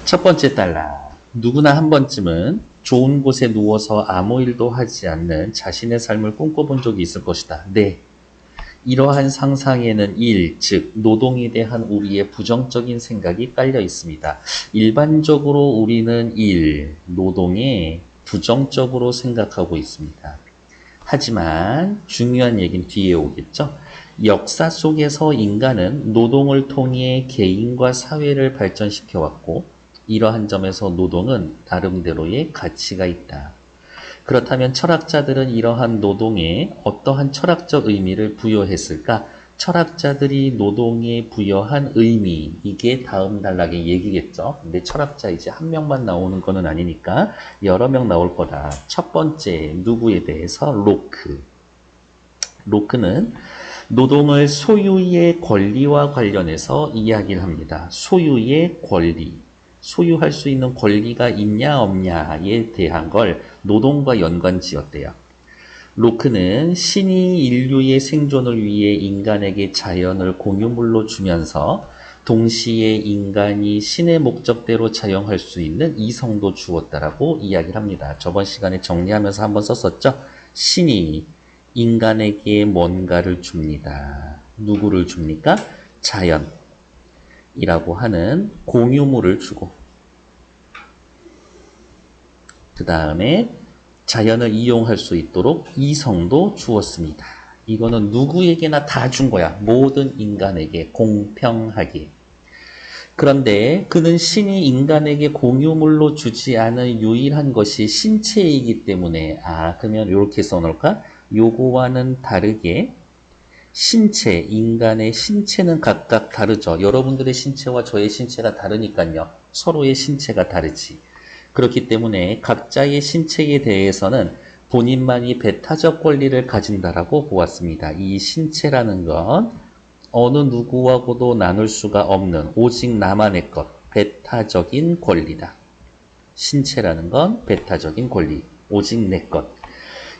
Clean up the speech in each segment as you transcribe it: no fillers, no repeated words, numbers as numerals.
첫 번째 달라. 누구나 한 번쯤은 좋은 곳에 누워서 아무 일도 하지 않는 자신의 삶을 꿈꿔본 적이 있을 것이다. 네. 이러한 상상에는 일, 즉 노동에 대한 우리의 부정적인 생각이 깔려 있습니다. 일반적으로 우리는 일, 노동에 부정적으로 생각하고 있습니다. 하지만 중요한 얘기는 뒤에 오겠죠. 역사 속에서 인간은 노동을 통해 개인과 사회를 발전시켜 왔고, 이러한 점에서 노동은 나름대로의 가치가 있다. 그렇다면 철학자들은 이러한 노동에 어떠한 철학적 의미를 부여했을까? 철학자들이 노동에 부여한 의미, 이게 다음 단락의 얘기겠죠. 근데 철학자 이제 한 명만 나오는 거는 아니니까 여러 명 나올 거다. 첫 번째, 누구에 대해서? 로크. 로크는 노동을 소유의 권리와 관련해서 이야기를 합니다. 소유의 권리. 소유할 수 있는 권리가 있냐 없냐에 대한 걸 노동과 연관 지었대요. 로크는 신이 인류의 생존을 위해 인간에게 자연을 공유물로 주면서 동시에 인간이 신의 목적대로 사용할 수 있는 이성도 주었다라고 이야기를 합니다. 저번 시간에 정리하면서 한번 썼었죠. 신이 인간에게 뭔가를 줍니다. 누구를 줍니까? 자연이라고 하는 공유물을 주고, 그 다음에 자연을 이용할 수 있도록 이성도 주었습니다. 이거는 누구에게나 다 준 거야. 모든 인간에게 공평하게. 그런데 그는 신이 인간에게 공유물로 주지 않은 유일한 것이 신체이기 때문에, 그러면 이렇게 써놓을까? 요거와는 다르게 신체, 인간의 신체는 각각 다르죠. 여러분들의 신체와 저의 신체가 다르니까요. 서로의 신체가 다르지. 그렇기 때문에 각자의 신체에 대해서는 본인만이 배타적 권리를 가진다라고 보았습니다. 이 신체라는 건 어느 누구하고도 나눌 수가 없는 오직 나만의 것, 배타적인 권리다. 신체라는 건 배타적인 권리, 오직 내 것.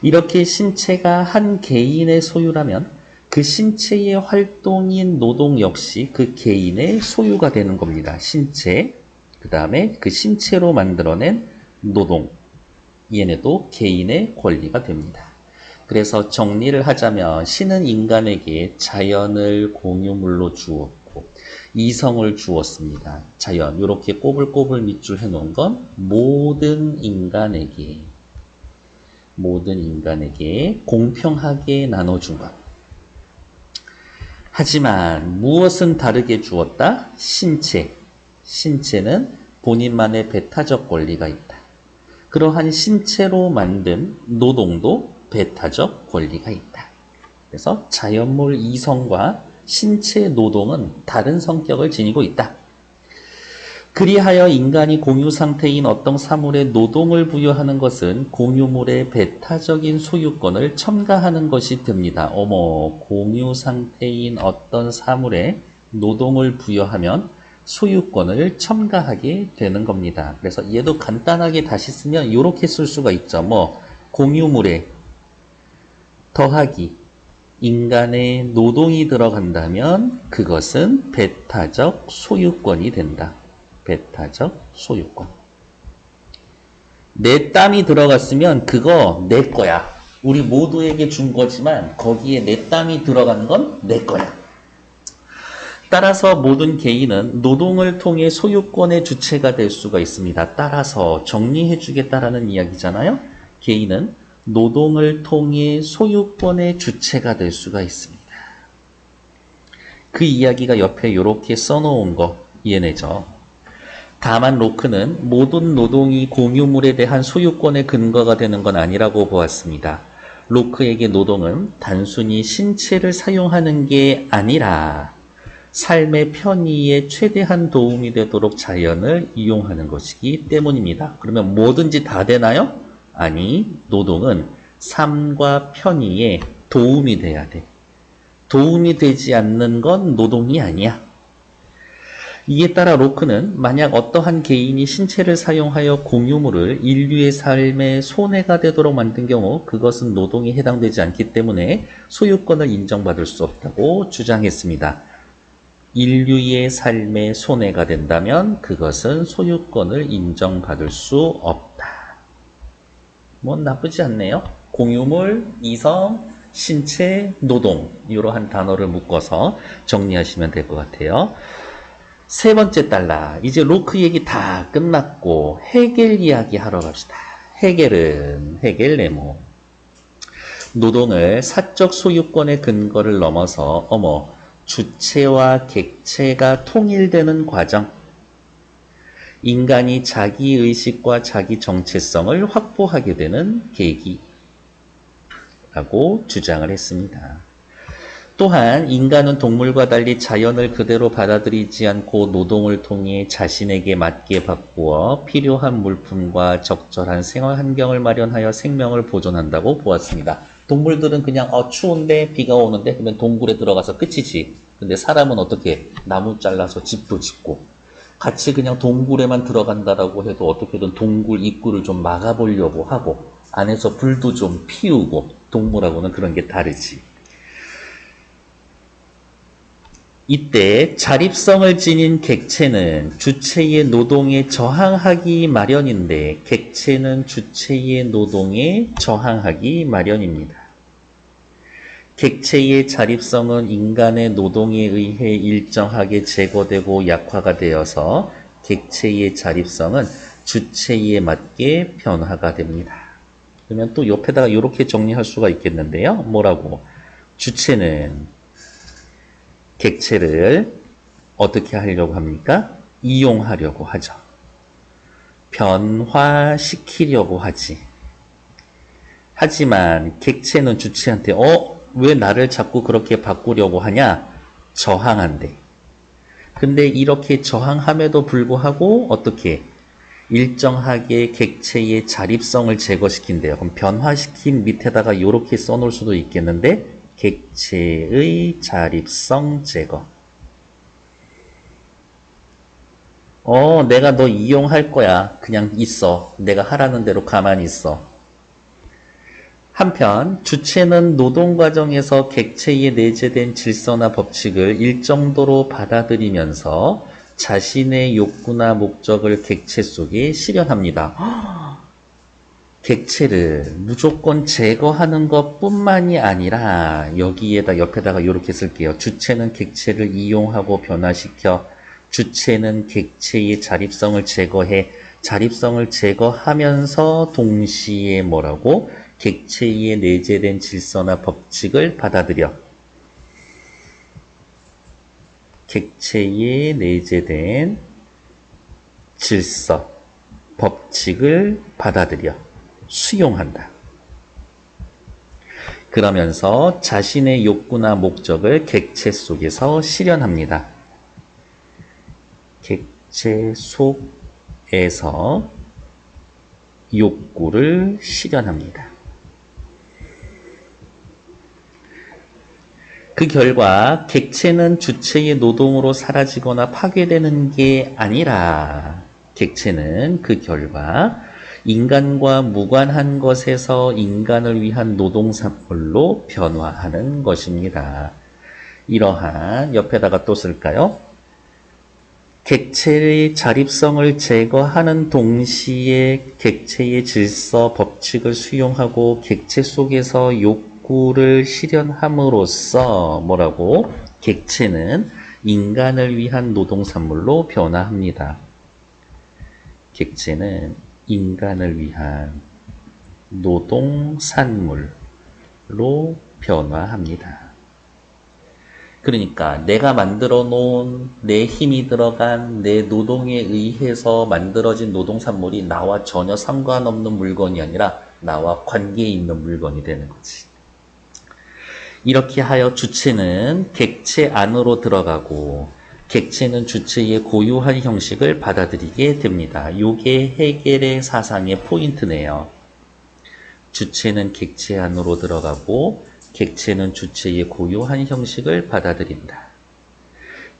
이렇게 신체가 한 개인의 소유라면 그 신체의 활동인 노동 역시 그 개인의 소유가 되는 겁니다. 신체, 그 다음에 그 신체로 만들어낸 노동, 얘네도 개인의 권리가 됩니다. 그래서 정리를 하자면 신은 인간에게 자연을 공유물로 주었고 이성을 주었습니다. 자연, 이렇게 꼬불꼬불 밑줄 해놓은 건 모든 인간에게 공평하게 나눠준 것. 하지만 무엇은 다르게 주었다? 신체는 본인만의 배타적 권리가 있다. 그러한 신체로 만든 노동도 배타적 권리가 있다. 그래서 자연물 이성과 신체 노동은 다른 성격을 지니고 있다. 그리하여 인간이 공유 상태인 어떤 사물에 노동을 부여하는 것은 공유물의 배타적인 소유권을 첨가하는 것이 됩니다. 공유 상태인 어떤 사물에 노동을 부여하면 소유권을 첨가하게 되는 겁니다. 그래서 얘도 간단하게 다시 쓰면 이렇게 쓸 수가 있죠. 공유물에 더하기 인간의 노동이 들어간다면 그것은 배타적 소유권이 된다. 배타적 소유권. 내 땀이 들어갔으면 그거 내 거야. 우리 모두에게 준 거지만 거기에 내 땀이 들어간 건 내 거야. 따라서 모든 개인은 노동을 통해 소유권의 주체가 될 수가 있습니다. 따라서 정리해 주겠다라는 이야기잖아요. 개인은 노동을 통해 소유권의 주체가 될 수가 있습니다. 그 이야기가 옆에 이렇게 써놓은 거 얘네죠. 다만 로크는 모든 노동이 공유물에 대한 소유권의 근거가 되는 건 아니라고 보았습니다. 로크에게 노동은 단순히 신체를 사용하는 게 아니라 삶의 편의에 최대한 도움이 되도록 자연을 이용하는 것이기 때문입니다. 그러면 뭐든지 다 되나요? 아니, 노동은 삶과 편의에 도움이 돼야 돼. 도움이 되지 않는 건 노동이 아니야. 이에 따라 로크는 만약 어떠한 개인이 신체를 사용하여 공유물을 인류의 삶에 손해가 되도록 만든 경우 그것은 노동에 해당되지 않기 때문에 소유권을 인정받을 수 없다고 주장했습니다. 인류의 삶에 손해가 된다면 그것은 소유권을 인정받을 수 없다. 뭐 나쁘지 않네요. 공유물, 이성, 신체, 노동 이러한 단어를 묶어서 정리하시면 될 것 같아요. 세 번째 달라. 이제 로크 얘기 다 끝났고 헤겔 이야기 하러 갑시다. 헤겔 네모. 노동을 사적 소유권의 근거를 넘어서 주체와 객체가 통일되는 과정. 인간이 자기 의식과 자기 정체성을 확보하게 되는 계기라고 주장을 했습니다. 또한 인간은 동물과 달리 자연을 그대로 받아들이지 않고 노동을 통해 자신에게 맞게 바꾸어 필요한 물품과 적절한 생활 환경을 마련하여 생명을 보존한다고 보았습니다. 동물들은 그냥 추운데 비가 오는데 그러면 동굴에 들어가서 끝이지. 근데 사람은 어떻게 나무 잘라서 집도 짓고 같이 그냥 동굴에만 들어간다라고 해도 어떻게든 동굴 입구를 좀 막아보려고 하고 안에서 불도 좀 피우고 동물하고는 그런 게 다르지. 이때 자립성을 지닌 객체는 주체의 노동에 저항하기 마련인데 객체는 주체의 노동에 저항하기 마련입니다. 객체의 자립성은 인간의 노동에 의해 일정하게 제거되고 약화가 되어서 객체의 자립성은 주체에 맞게 변화가 됩니다. 그러면 또 옆에다가 이렇게 정리할 수가 있겠는데요. 뭐라고? 주체는 객체를 어떻게 하려고 합니까? 이용하려고 하죠. 변화시키려고 하지. 하지만 객체는 주체한테 왜 나를 자꾸 그렇게 바꾸려고 하냐? 저항한대. 근데 이렇게 저항함에도 불구하고 어떻게 일정하게 객체의 자립성을 제거시킨대요. 그럼 변화시킨 밑에다가 이렇게 써놓을 수도 있겠는데 객체의 자립성 제거. 내가 너 이용할 거야. 그냥 있어. 내가 하라는 대로 가만히 있어. 한편 주체는 노동 과정에서 객체에 내재된 질서나 법칙을 일정도로 받아들이면서 자신의 욕구나 목적을 객체 속에 실현합니다. 객체를 무조건 제거하는 것뿐만이 아니라 여기에다 옆에다가 이렇게 쓸게요. 주체는 객체를 이용하고 변화시켜 주체는 객체의 자립성을 제거해 자립성을 제거하면서 동시에 뭐라고? 객체에 내재된 질서나 법칙을 받아들여. 객체에 내재된 질서, 법칙을 받아들여. 수용한다. 그러면서 자신의 욕구나 목적을 객체 속에서 실현합니다. 객체 속에서 욕구를 실현합니다. 그 결과 객체는 주체의 노동으로 사라지거나 파괴되는 게 아니라 객체는 그 결과 인간과 무관한 것에서 인간을 위한 노동산물로 변화하는 것입니다. 이러한 옆에다가 또 쓸까요? 객체의 자립성을 제거하는 동시에 객체의 질서, 법칙을 수용하고 객체 속에서 욕구를 실현함으로써 뭐라고? 객체는 인간을 위한 노동산물로 변화합니다. 객체는 인간을 위한 노동산물로 변화합니다. 그러니까 내가 만들어 놓은 내 힘이 들어간 내 노동에 의해서 만들어진 노동산물이 나와 전혀 상관없는 물건이 아니라 나와 관계 있는 물건이 되는 거지. 이렇게 하여 주체는 객체 안으로 들어가고 객체는 주체의 고유한 형식을 받아들이게 됩니다. 요게 헤겔의 사상의 포인트네요. 주체는 객체 안으로 들어가고 객체는 주체의 고유한 형식을 받아들인다.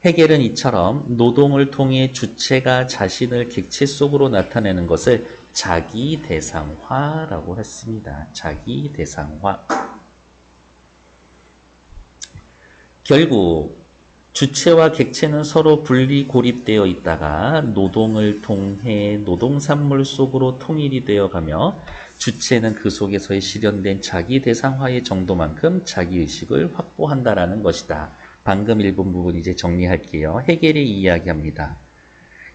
헤겔은 이처럼 노동을 통해 주체가 자신을 객체 속으로 나타내는 것을 자기 대상화라고 했습니다. 자기 대상화. 결국 주체와 객체는 서로 분리 고립되어 있다가 노동을 통해 노동산물 속으로 통일이 되어가며 주체는 그 속에서의 실현된 자기 대상화의 정도만큼 자기의식을 확보한다라는 것이다. 방금 읽은 부분 이제 정리할게요. 해겔이 이야기합니다.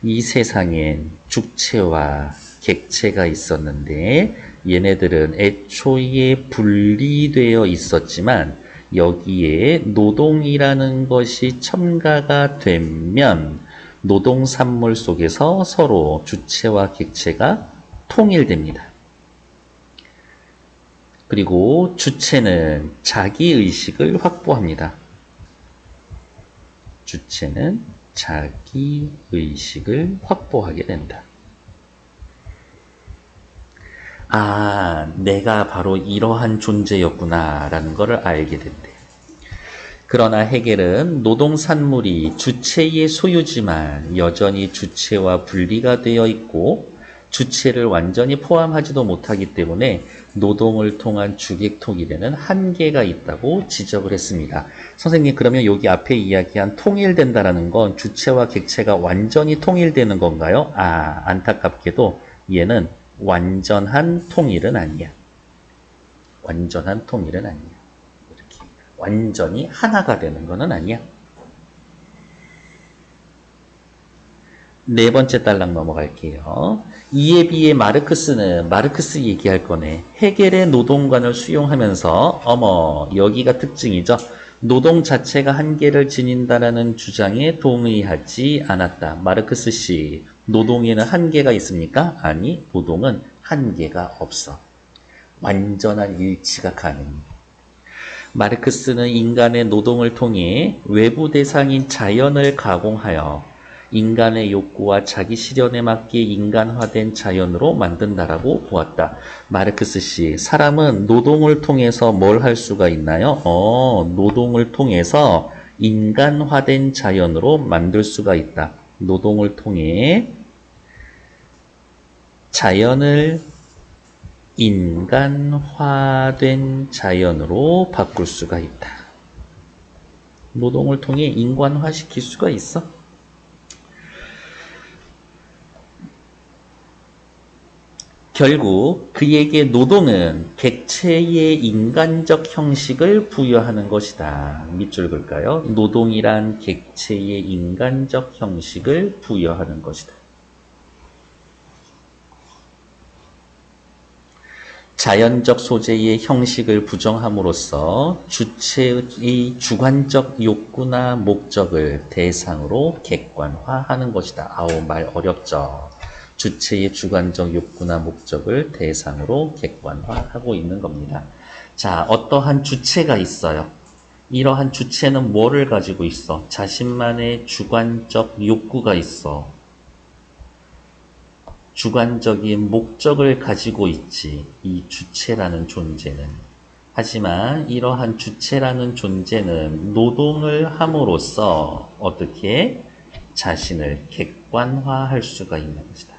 이 세상엔 주체와 객체가 있었는데 얘네들은 애초에 분리되어 있었지만 여기에 노동이라는 것이 첨가가 되면 노동산물 속에서 서로 주체와 객체가 통일됩니다. 그리고 주체는 자기의식을 확보합니다. 주체는 자기의식을 확보하게 된다. 아, 내가 바로 이러한 존재였구나 라는 것을 알게 된대. 그러나 해겔은 노동산물이 주체의 소유지만 여전히 주체와 분리가 되어 있고 주체를 완전히 포함하지도 못하기 때문에 노동을 통한 주객통일에는 한계가 있다고 지적을 했습니다. 선생님, 그러면 여기 앞에 이야기한 통일된다라는 건 주체와 객체가 완전히 통일되는 건가요? 아, 안타깝게도 얘는 완전한 통일은 아니야. 완전한 통일은 아니야. 이렇게 완전히 하나가 되는 것은 아니야. 네 번째 단락 넘어갈게요. 이에 비해 마르크스 얘기할 거네. 해겔의 노동관을 수용하면서 어머, 여기가 특징이죠. 노동 자체가 한계를 지닌다라는 주장에 동의하지 않았다. 마르크스 씨, 노동에는 한계가 있습니까? 아니, 노동은 한계가 없어. 완전한 일치가 가능해. 마르크스는 인간의 노동을 통해 외부 대상인 자연을 가공하여 인간의 욕구와 자기 실현에 맞게 인간화된 자연으로 만든다라고 보았다. 마르크스 씨, 사람은 노동을 통해서 뭘 할 수가 있나요? 노동을 통해서 인간화된 자연으로 만들 수가 있다. 노동을 통해 자연을 인간화된 자연으로 바꿀 수가 있다. 노동을 통해 인간화시킬 수가 있어. 결국 그에게 노동은 객체의 인간적 형식을 부여하는 것이다. 밑줄 그을까요? 노동이란 객체의 인간적 형식을 부여하는 것이다. 자연적 소재의 형식을 부정함으로써 주체의 주관적 욕구나 목적을 대상으로 객관화하는 것이다. 아우, 말 어렵죠. 주체의 주관적 욕구나 목적을 대상으로 객관화하고 있는 겁니다. 자, 어떠한 주체가 있어요. 이러한 주체는 뭐를 가지고 있어? 자신만의 주관적 욕구가 있어. 주관적인 목적을 가지고 있지, 이 주체라는 존재는. 하지만 이러한 주체라는 존재는 노동을 함으로써 어떻게 자신을 객관화할 수가 있는 것이다.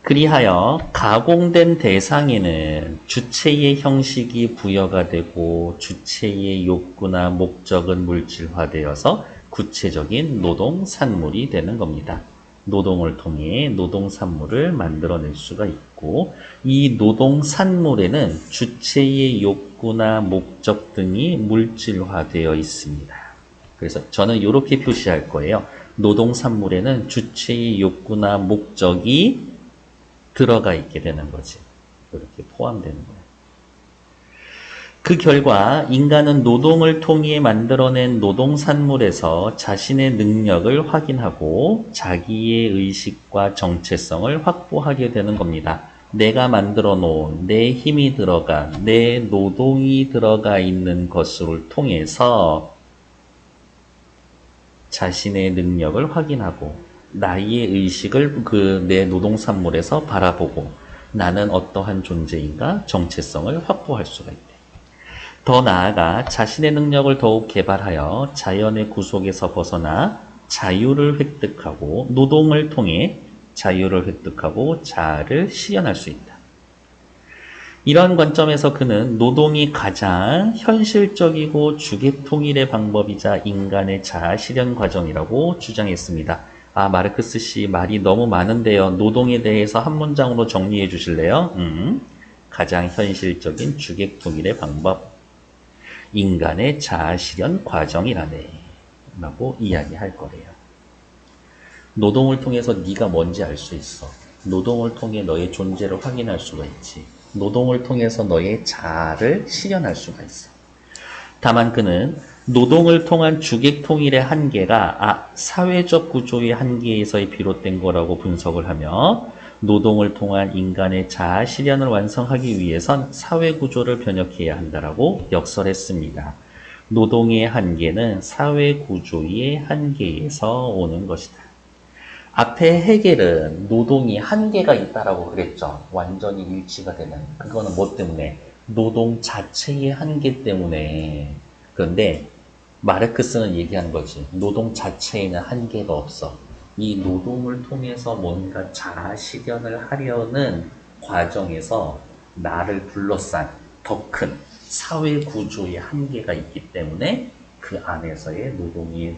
그리하여 가공된 대상에는 주체의 형식이 부여가 되고 주체의 욕구나 목적은 물질화되어서 구체적인 노동 산물이 되는 겁니다. 노동을 통해 노동 산물을 만들어낼 수가 있고 이 노동 산물에는 주체의 욕구나 목적 등이 물질화되어 있습니다. 그래서 저는 이렇게 표시할 거예요. 노동 산물에는 주체의 욕구나 목적이 들어가 있게 되는 거지. 이렇게 포함되는 거예요. 그 결과 인간은 노동을 통해 만들어낸 노동산물에서 자신의 능력을 확인하고 자기의 의식과 정체성을 확보하게 되는 겁니다. 내가 만들어 놓은 내 힘이 들어간 내 노동이 들어가 있는 것을 통해서 자신의 능력을 확인하고 나의 의식을 내 노동산물에서 바라보고 나는 어떠한 존재인가 정체성을 확보할 수가 있대. 더 나아가 자신의 능력을 더욱 개발하여 자연의 구속에서 벗어나 자유를 획득하고 노동을 통해 자유를 획득하고 자아를 실현할 수 있다. 이러한 관점에서 그는 노동이 가장 현실적이고 주객통일의 방법이자 인간의 자아 실현 과정이라고 주장했습니다. 아, 마르크스 씨 말이 너무 많은데요. 노동에 대해서 한 문장으로 정리해 주실래요? 가장 현실적인 주객통일의 방법, 인간의 자아 실현 과정이라네 라고 이야기할 거래요. 노동을 통해서 네가 뭔지 알 수 있어. 노동을 통해 너의 존재를 확인할 수가 있지. 노동을 통해서 너의 자아를 실현할 수가 있어. 다만 그는 노동을 통한 주객통일의 한계가 사회적 구조의 한계에서 비롯된 거라고 분석을 하며 노동을 통한 인간의 자아 실현을 완성하기 위해선 사회 구조를 변혁해야 한다라고 역설했습니다. 노동의 한계는 사회 구조의 한계에서 오는 것이다. 앞에 헤겔은 노동이 한계가 있다라고 그랬죠. 완전히 일치가 되는. 그거는 뭐 때문에? 노동 자체의 한계 때문에. 그런데 마르크스는 얘기한 거지. 노동 자체에는 한계가 없어. 이 노동을 통해서 뭔가 자아 실현을 하려는 과정에서 나를 둘러싼 더 큰 사회 구조의 한계가 있기 때문에 그 안에서의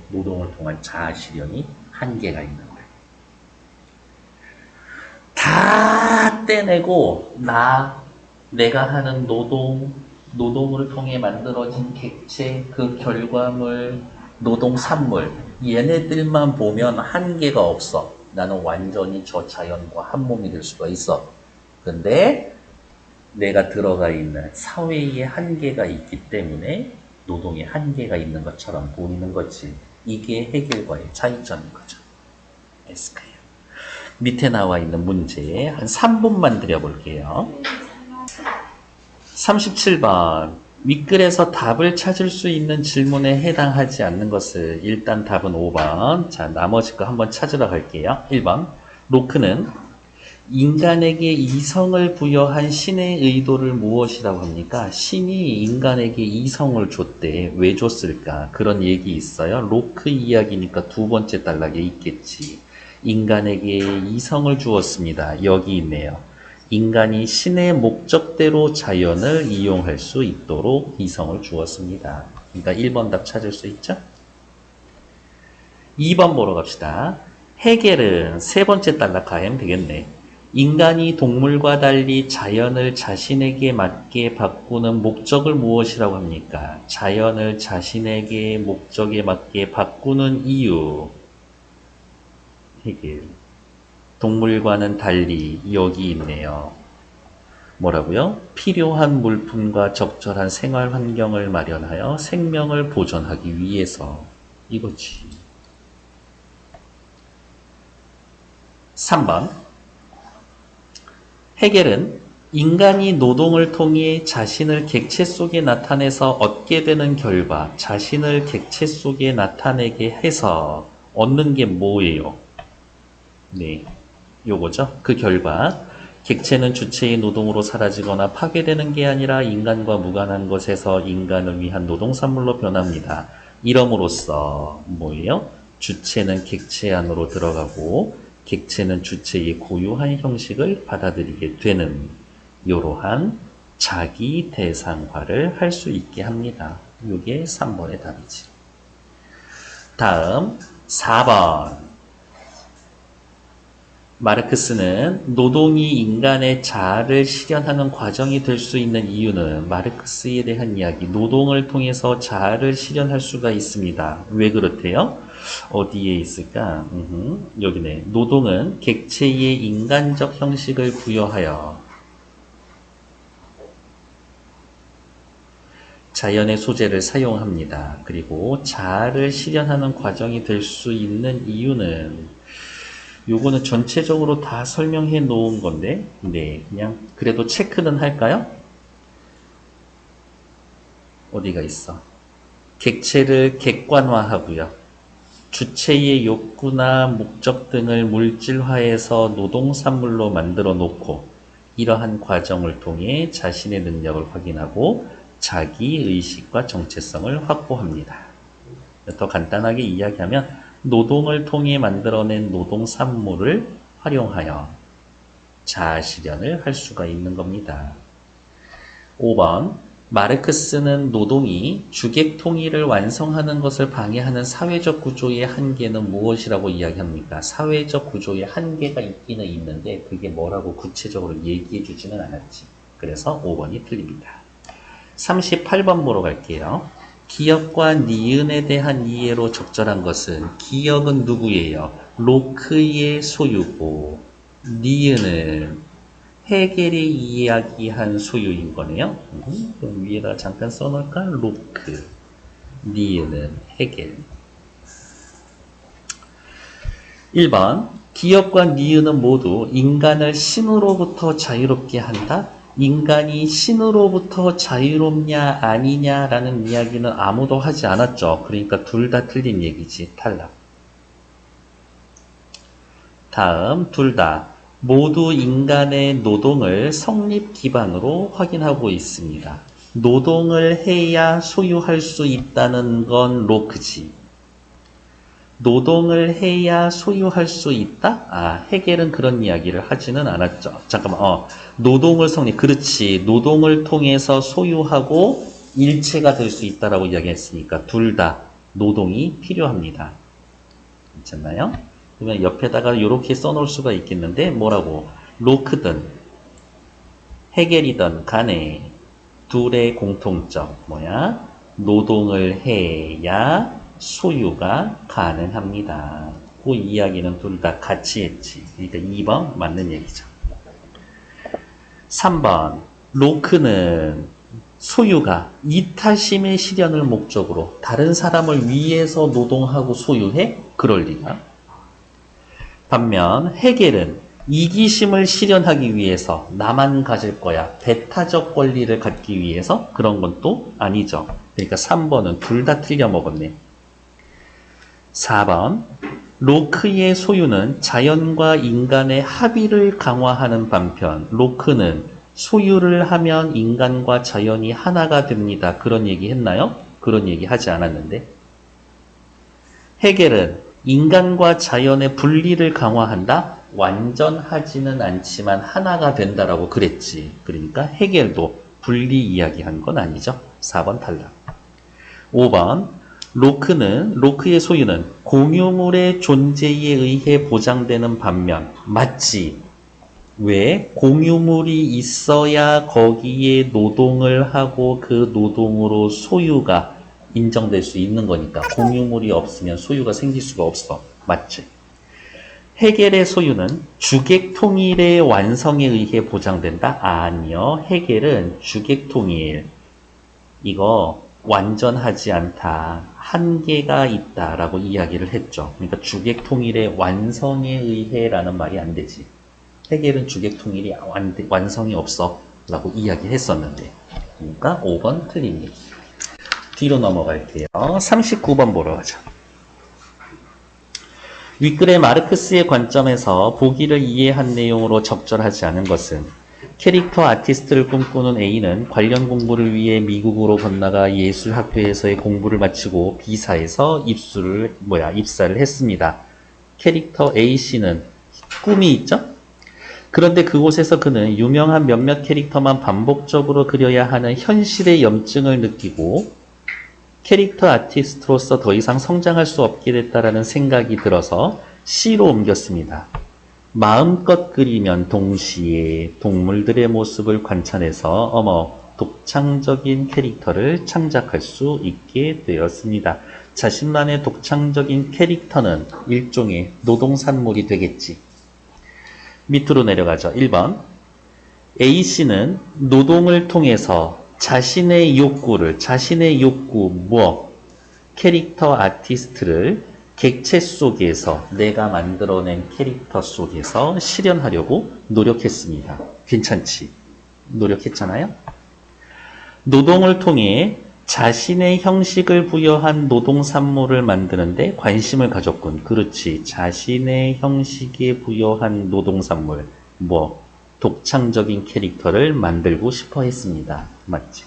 노동을 통한 자아 실현이 한계가 있는 거예요. 다 떼내고 내가 하는 노동을 통해 만들어진 객체, 그 결과물, 노동 산물 얘네들만 보면 한계가 없어. 나는 완전히 저 자연과 한 몸이 될 수가 있어. 근데 내가 들어가 있는 사회의 한계가 있기 때문에 노동의 한계가 있는 것처럼 보이는 거지. 이게 해결과의 차이점인 거죠. 에스카요. 밑에 나와 있는 문제 한 3분만 드려볼게요. 37번. 윗글에서 답을 찾을 수 있는 질문에 해당하지 않는 것을 일단 답은 5번. 자, 나머지 거 한번 찾으러 갈게요. 1번. 로크는 인간에게 이성을 부여한 신의 의도를 무엇이라고 합니까? 신이 인간에게 이성을 줬대. 왜 줬을까? 그런 얘기 있어요. 로크 이야기니까 두 번째 단락에 있겠지. 인간에게 이성을 주었습니다. 여기 있네요. 인간이 신의 목적대로 자연을 이용할 수 있도록 이성을 주었습니다. 그러니까 1번 답 찾을 수 있죠? 2번 보러 갑시다. 헤겔은 세 번째 단락 가면 되겠네. 인간이 동물과 달리 자연을 자신에게 맞게 바꾸는 목적을 무엇이라고 합니까? 자연을 자신에게 목적에 맞게 바꾸는 이유. 헤겔. 동물과는 달리 여기 있네요. 뭐라고요? 필요한 물품과 적절한 생활 환경을 마련하여 생명을 보존하기 위해서. 이거지. 3번. 헤겔은 인간이 노동을 통해 자신을 객체 속에 나타내서 얻게 되는 결과, 자신을 객체 속에 나타내게 해서 얻는 게 뭐예요? 네, 요거죠. 그 결과, 객체는 주체의 노동으로 사라지거나 파괴되는 게 아니라 인간과 무관한 것에서 인간을 위한 노동산물로 변합니다. 이럼으로써 뭐예요? 주체는 객체 안으로 들어가고 객체는 주체의 고유한 형식을 받아들이게 되는 이러한 자기 대상화를 할 수 있게 합니다. 이게 3번의 답이지. 다음 4번. 마르크스는 노동이 인간의 자아를 실현하는 과정이 될 수 있는 이유는 마르크스에 대한 이야기, 노동을 통해서 자아를 실현할 수가 있습니다. 왜 그렇대요? 어디에 있을까? 여기네. 노동은 객체의 인간적 형식을 부여하여 자연의 소재를 사용합니다. 그리고 자아를 실현하는 과정이 될 수 있는 이유는 요거는 전체적으로 다 설명해 놓은 건데, 네, 그냥 그래도 체크는 할까요? 어디가 있어? 객체를 객관화하고요. 주체의 욕구나 목적 등을 물질화해서 노동산물로 만들어 놓고 이러한 과정을 통해 자신의 능력을 확인하고 자기 의식과 정체성을 확보합니다. 더 간단하게 이야기하면 노동을 통해 만들어낸 노동산물을 활용하여 자아실현을 할 수가 있는 겁니다. 5번. 마르크스는 노동이 주객 통일을 완성하는 것을 방해하는 사회적 구조의 한계는 무엇이라고 이야기합니까? 사회적 구조의 한계가 있기는 있는데 그게 뭐라고 구체적으로 얘기해 주지는 않았지. 그래서 5번이 틀립니다. 38번 보러 갈게요. 기역과 니은에 대한 이해로 적절한 것은 기역은 누구예요? 로크의 소유고 니은은 헤겔이 이야기한 소유인 거네요. 그럼 위에다 잠깐 써놓을까? 로크, 니은은 헤겔. 1번 기역과 니은은 모두 인간을 신으로부터 자유롭게 한다. 인간이 신으로부터 자유롭냐 아니냐라는 이야기는 아무도 하지 않았죠. 그러니까 둘 다 틀린 얘기지. 탈락. 다음 둘 다 모두 인간의 노동을 성립 기반으로 확인하고 있습니다. 노동을 해야 소유할 수 있다는 건 로크지. 노동을 해야 소유할 수 있다? 아, 헤겔은 그런 이야기를 하지는 않았죠. 잠깐만, 노동을 그렇지. 노동을 통해서 소유하고 일체가 될 수 있다라고 이야기했으니까 둘 다 노동이 필요합니다. 괜찮나요? 그러면 옆에다가 이렇게 써놓을 수가 있겠는데 뭐라고? 로크든 헤겔이든 간에 둘의 공통점 뭐야? 노동을 해야 소유가 가능합니다. 그 이야기는 둘 다 같이 했지. 그러니까 2번 맞는 얘기죠. 3번 로크는 소유가 이타심의 실현을 목적으로 다른 사람을 위해서 노동하고 소유해? 그럴 리가. 반면 헤겔은 이기심을 실현하기 위해서 나만 가질 거야. 배타적 권리를 갖기 위해서 그런 건 또 아니죠. 그러니까 3번은 둘 다 틀려 먹었네. 4번 로크의 소유는 자연과 인간의 합의를 강화하는 반면 로크는 소유를 하면 인간과 자연이 하나가 됩니다. 그런 얘기 했나요? 그런 얘기 하지 않았는데. 헤겔은 인간과 자연의 분리를 강화한다? 완전 하지는 않지만 하나가 된다라고 그랬지. 그러니까 헤겔도 분리 이야기한 건 아니죠. 4번 탈락. 5번 로크의 소유는 공유물의 존재에 의해 보장되는 반면 맞지. 왜? 공유물이 있어야 거기에 노동을 하고 그 노동으로 소유가 인정될 수 있는 거니까 공유물이 없으면 소유가 생길 수가 없어. 맞지? 헤겔의 소유는 주객 통일의 완성에 의해 보장된다? 아니요. 헤겔은 주객 통일 이거 완전하지 않다. 한계가 있다라고 이야기를 했죠. 그러니까 주객 통일의 완성에 의해라는 말이 안 되지. 헤겔은 주객 통일이 완성이 없어 라고 이야기했었는데 그러니까 5번 틀립니다. 뒤로 넘어갈게요. 39번 보러 가자. 윗글의 마르크스의 관점에서 보기를 이해한 내용으로 적절하지 않은 것은 캐릭터 아티스트를 꿈꾸는 A는 관련 공부를 위해 미국으로 건너가 예술학교에서의 공부를 마치고 B사에서 입사를 했습니다. 캐릭터 A씨는 꿈이 있죠? 그런데 그곳에서 그는 유명한 몇몇 캐릭터만 반복적으로 그려야 하는 현실의 염증을 느끼고 캐릭터 아티스트로서 더 이상 성장할 수 없게 됐다라는 생각이 들어서 C로 옮겼습니다. 마음껏 그리면 동시에 동물들의 모습을 관찰해서 독창적인 캐릭터를 창작할 수 있게 되었습니다. 자신만의 독창적인 캐릭터는 일종의 노동산물이 되겠지. 밑으로 내려가죠. 1번 A씨는 노동을 통해서 자신의 욕구, 캐릭터 아티스트를 객체 속에서 내가 만들어낸 캐릭터 속에서 실현하려고 노력했습니다. 괜찮지? 노력했잖아요? 노동을 통해 자신의 형식을 부여한 노동산물을 만드는데 관심을 가졌군. 그렇지. 자신의 형식에 부여한 노동산물, 독창적인 캐릭터를 만들고 싶어 했습니다. 맞지?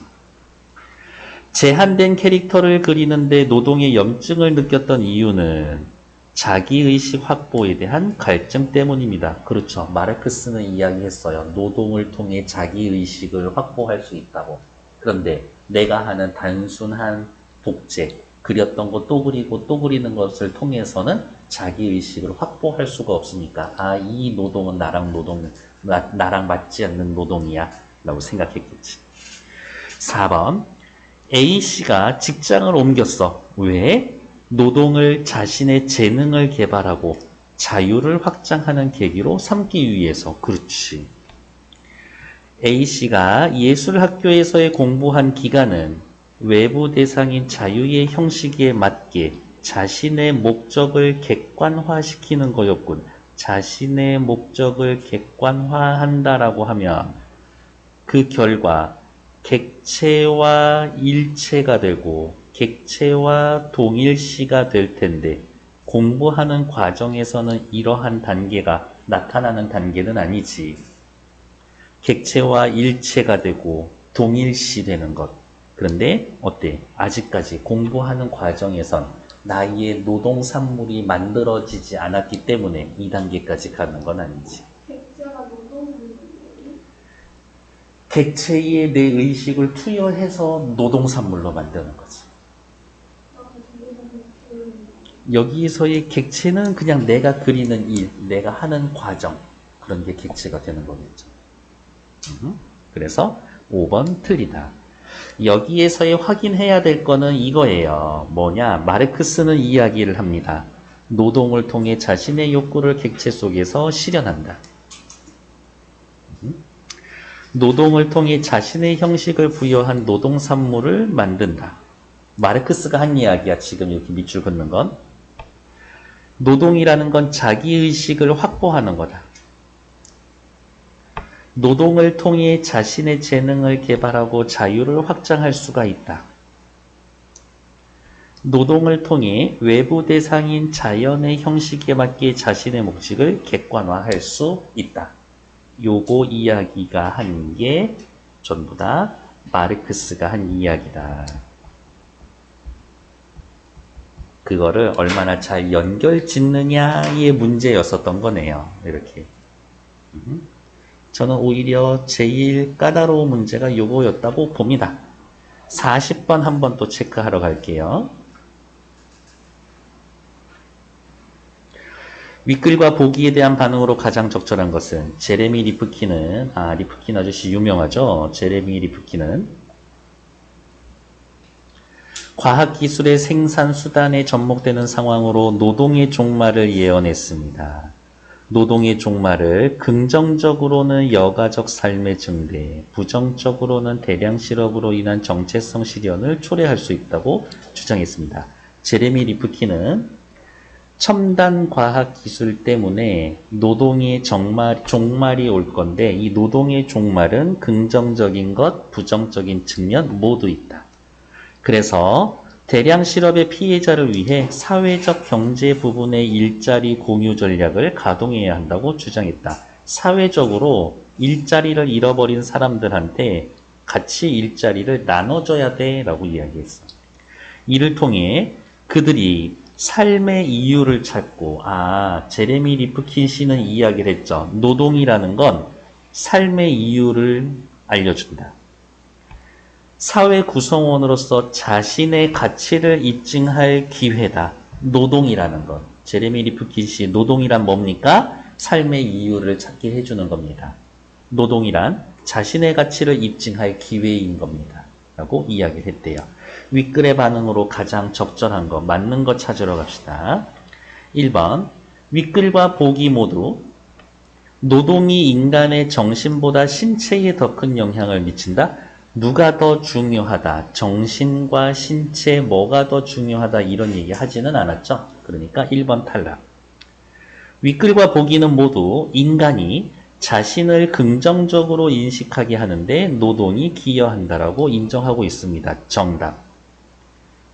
제한된 캐릭터를 그리는데 노동의 염증을 느꼈던 이유는 자기의식 확보에 대한 갈증 때문입니다. 그렇죠. 마르크스는 이야기했어요. 노동을 통해 자기의식을 확보할 수 있다고. 그런데 내가 하는 단순한 복제, 그렸던 거 또 그리고 또 그리는 것을 통해서는 자기의식을 확보할 수가 없으니까 아, 이 노동은 나랑 맞지 않는 노동이야 라고 생각했겠지. 4번 A씨가 직장을 옮겼어. 왜? 노동을 자신의 재능을 개발하고 자유를 확장하는 계기로 삼기 위해서. 그렇지. A씨가 예술학교에서의 공부한 기간은 외부 대상인 자유의 형식에 맞게 자신의 목적을 객관화시키는 거였군. 자신의 목적을 객관화한다라고 하면 그 결과 객체와 일체가 되고 객체와 동일시가 될 텐데 공부하는 과정에서는 이러한 단계가 나타나는 단계는 아니지. 객체와 일체가 되고 동일시 되는 것. 그런데 어때? 아직까지 공부하는 과정에선 나의 노동산물이 만들어지지 않았기 때문에 이 단계까지 가는 건 아니지. 객체가 노동산물이 객체에 내 의식을 투여해서 노동산물로 만드는 거지. 여기에서의 객체는 그냥 내가 그리는 일, 내가 하는 과정, 그런 게 객체가 되는 거겠죠. 그래서 5번 틀리다. 여기에서의 확인해야 될 거는 이거예요. 뭐냐? 마르크스는 이야기를 합니다. 노동을 통해 자신의 욕구를 객체 속에서 실현한다. 노동을 통해 자신의 형식을 부여한 노동산물을 만든다. 마르크스가 한 이야기야. 지금 이렇게 밑줄 긋는 건. 노동이라는 건 자기의식을 확보하는 거다. 노동을 통해 자신의 재능을 개발하고 자유를 확장할 수가 있다. 노동을 통해 외부 대상인 자연의 형식에 맞게 자신의 목적을 객관화할 수 있다. 요거 이야기가 한 게 전부 다 마르크스가 한 이야기다. 그거를 얼마나 잘 연결 짓느냐의 문제였었던 거네요. 이렇게. 저는 오히려 제일 까다로운 문제가 요거였다고 봅니다. 40번 한번 또 체크하러 갈게요. 윗글과 보기에 대한 반응으로 가장 적절한 것은 제레미 리프킨은 리프킨 아저씨 유명하죠. 제레미 리프킨은 과학기술의 생산 수단에 접목되는 상황으로 노동의 종말을 예언했습니다. 노동의 종말을 긍정적으로는 여가적 삶의 증대, 부정적으로는 대량 실업으로 인한 정체성 실현을 초래할 수 있다고 주장했습니다. 제레미 리프킨은 첨단 과학 기술 때문에 노동의 종말이 올 건데 이 노동의 종말은 긍정적인 것, 부정적인 측면 모두 있다. 그래서 대량 실업의 피해자를 위해 사회적 경제 부분의 일자리 공유 전략을 가동해야 한다고 주장했다. 사회적으로 일자리를 잃어버린 사람들한테 같이 일자리를 나눠줘야 돼 라고 이야기했어. 이를 통해 그들이 삶의 이유를 찾고 제레미 리프킨 씨는 이야기를 했죠. 노동이라는 건 삶의 이유를 알려준다. 사회 구성원으로서 자신의 가치를 입증할 기회다. 노동이라는 것. 제레미 리프킨 씨 노동이란 뭡니까? 삶의 이유를 찾게 해주는 겁니다. 노동이란 자신의 가치를 입증할 기회인 겁니다. 라고 이야기를 했대요. 윗글의 반응으로 가장 적절한 거, 맞는 거 찾으러 갑시다. 1번, 윗글과 보기 모두 노동이 인간의 정신보다 신체에 더 큰 영향을 미친다. 누가 더 중요하다, 정신과 신체 뭐가 더 중요하다 이런 얘기 하지는 않았죠. 그러니까 1번 탈락. 윗글과 보기는 모두 인간이 자신을 긍정적으로 인식하게 하는데 노동이 기여한다라고 인정하고 있습니다. 정답.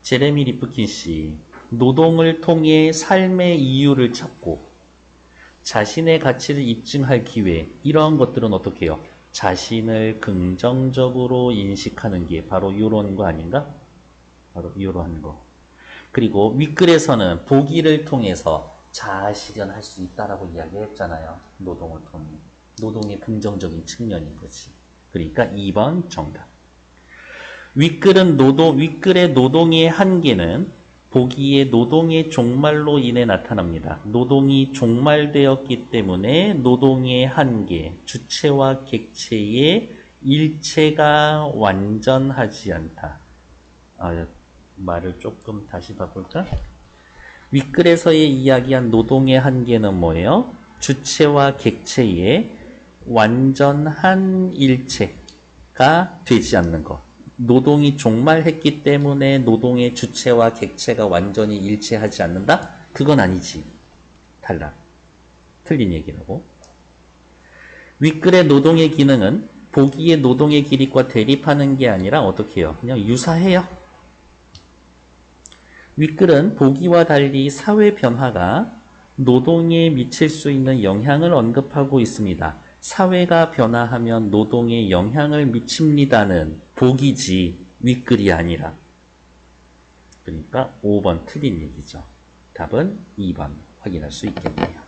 제레미 리프킨 씨, 노동을 통해 삶의 이유를 찾고 자신의 가치를 입증할 기회, 이러한 것들은 어떻게 해요? 자신을 긍정적으로 인식하는 게 바로 이런 거 아닌가? 바로 이러한 거. 그리고 윗글에서는 보기를 통해서 자아 실현할 수 있다라고 이야기했잖아요. 노동을 통해. 노동의 긍정적인 측면인 거지. 그러니까 2번 정답. 윗글의 노동의 한계는 보기의 노동의 종말로 인해 나타납니다. 노동이 종말되었기 때문에 노동의 한계, 주체와 객체의 일체가 완전하지 않다. 말을 조금 다시 바꿀까? 윗글에서의 이야기한 노동의 한계는 뭐예요? 주체와 객체의 완전한 일체가 되지 않는 것. 노동이 종말했기 때문에 노동의 주체와 객체가 완전히 일체하지 않는다? 그건 아니지. 탈락. 틀린 얘기라고. 윗글의 노동의 기능은 보기의 노동의 기립과 대립하는 게 아니라 어떻게 해요? 그냥 유사해요. 윗글은 보기와 달리 사회 변화가 노동에 미칠 수 있는 영향을 언급하고 있습니다. 사회가 변화하면 노동에 영향을 미칩니다는 보기지 윗글이 아니라. 그러니까 5번 틀린 얘기죠. 답은 2번 확인할 수 있겠네요.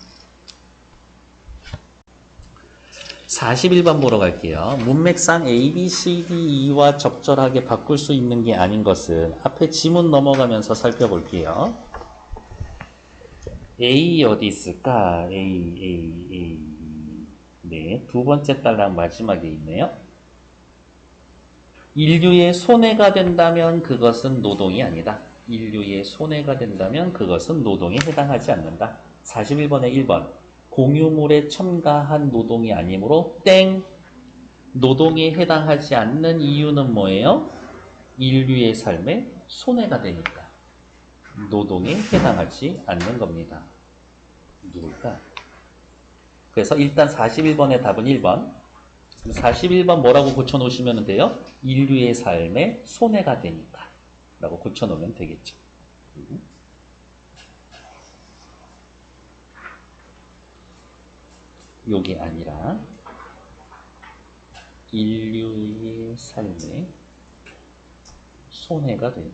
41번 보러 갈게요. 문맥상 A, B, C, D, E와 적절하게 바꿀 수 있는 게 아닌 것은 앞에 지문 넘어가면서 살펴볼게요. A 어디 있을까? A. 네, 두 번째 달랑 마지막에 있네요. 인류의 손해가 된다면 그것은 노동이 아니다. 인류의 손해가 된다면 그것은 노동에 해당하지 않는다. 41번에 1번. 공유물에 첨가한 노동이 아니므로 땡. 노동에 해당하지 않는 이유는 뭐예요? 인류의 삶에 손해가 되니까. 노동에 해당하지 않는 겁니다. 누굴까? 그래서 일단 41번의 답은 1번. 41번 뭐라고 고쳐놓으시면 돼요? 인류의 삶에 손해가 되니까 라고 고쳐놓으면 되겠죠. 요게 아니라 인류의 삶에 손해가 되는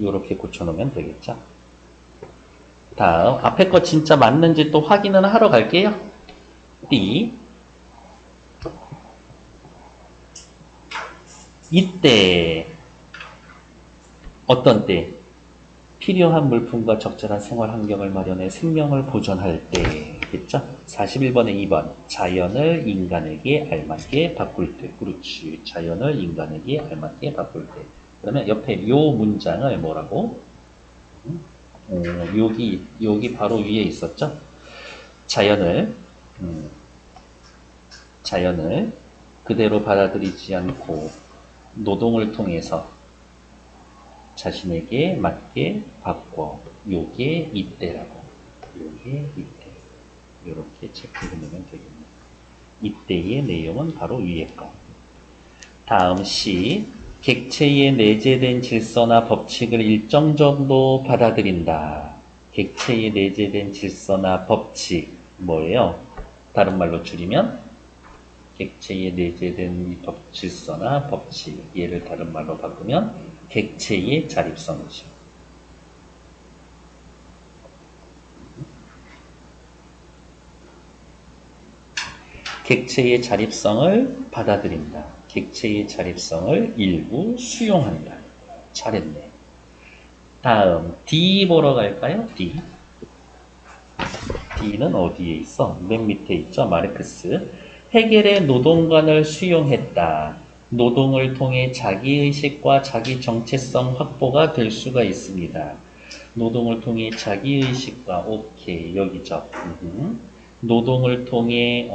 요렇게 고쳐놓으면 되겠죠. 다음 앞에 거 진짜 맞는지 또 확인은 하러 갈게요. B. 이때 어떤 때? 필요한 물품과 적절한 생활 환경을 마련해 생명을 보존할 때. 겠죠? 41번에 2번. 자연을 인간에게 알맞게 바꿀 때. 그렇지. 자연을 인간에게 알맞게 바꿀 때. 그러면 옆에 요 문장을 뭐라고? 여기 바로 위에 있었죠? 자연을 그대로 받아들이지 않고 노동을 통해서 자신에게 맞게 바꿔. 요게 이때라고. 요게 이때. 요렇게 체크해 놓으면 되겠네요. 이때의 내용은 바로 위에 거. 다음 C. 객체에 내재된 질서나 법칙을 일정 정도 받아들인다. 객체에 내재된 질서나 법칙. 뭐예요? 다른 말로 줄이면 객체에 내재된 질서나 법칙. 얘를 다른 말로 바꾸면 객체의 자립성이죠. 객체의 자립성을 받아들인다. 객체의 자립성을 일부 수용한다. 잘했네. 다음 D 보러 갈까요? D. D는 어디에 있어? 맨 밑에 있죠? 마르크스. 헤겔의 노동관을 수용했다. 노동을 통해 자기의식과 자기 정체성 확보가 될 수가 있습니다. 노동을 통해 자기의식과 오케이 여기죠. 노동을 통해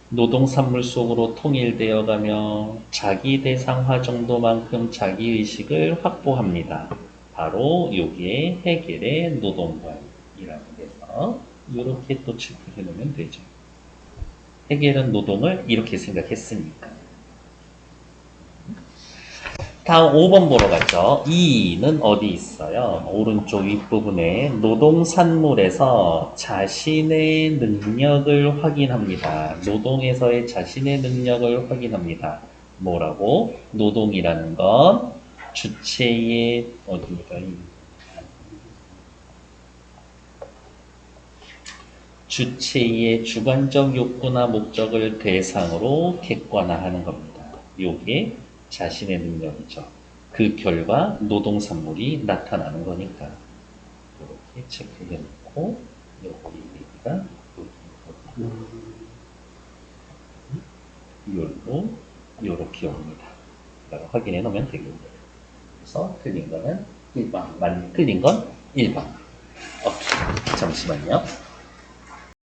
노동산물 속으로 통일되어가며 자기 대상화 정도만큼 자기의식을 확보합니다. 바로 요게 헤겔의 노동관이라고 해서 이렇게 또 체크해 놓으면 되죠. 헤겔은 노동을 이렇게 생각했으니까. 다음 5번 보러 가죠. 2는 어디 있어요? 오른쪽 윗부분에 노동산물에서 자신의 능력을 확인합니다. 노동에서의 자신의 능력을 확인합니다. 뭐라고? 노동이라는 건 주체의 어디입니까? 주체의 주관적 욕구나 목적을 대상으로 객관화하는 겁니다. 요게 자신의 능력이죠. 그 결과 노동산물이 나타나는 거니까 이렇게 체크해 놓고 여기가 요로 요렇게 옵니다. 확인해 놓으면 되겠네요. 그래서 틀린 거는 1번, 틀린 건 1번. 오케이. 잠시만요.